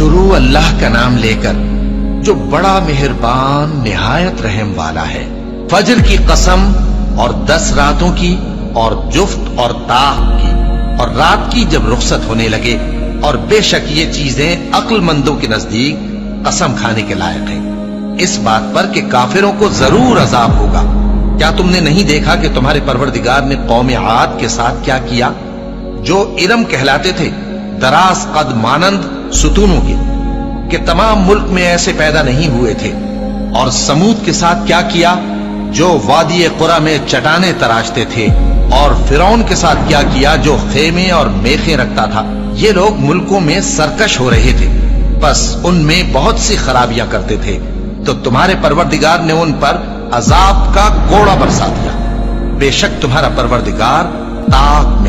شروع اللہ کا نام لے کر جو بڑا مہربان نہایت رحم والا ہے۔ فجر کی قسم اور 10 راتوں کی اور جفت اور طاق کی اور رات کی جب رخصت ہونے لگے، اور بے شک یہ چیزیں عقل مندوں کے نزدیک قسم کھانے کے لائق ہیں، اس بات پر کہ کافروں کو ضرور عذاب ہوگا۔ کیا تم نے نہیں دیکھا کہ تمہارے پروردگار نے قوم عاد کے ساتھ کیا کیا، جو ارم کہلاتے تھے، دراز قد مانند ستونوں کے، کہ تمام ملک میں ایسے پیدا نہیں ہوئے تھے؟ اور سمود کے ساتھ کیا کیا، جو وادی قرا میں چٹانیں تراشتے تھے؟ اور فرعون کے ساتھ کیا کیا، جو خیمے اور میخیں رکھتا تھا؟ یہ لوگ ملکوں میں سرکش ہو رہے تھے، بس ان میں بہت سی خرابیاں کرتے تھے، تو تمہارے پروردگار نے ان پر عذاب کا کوڑا برسا دیا۔ بے شک تمہارا پروردگار طاق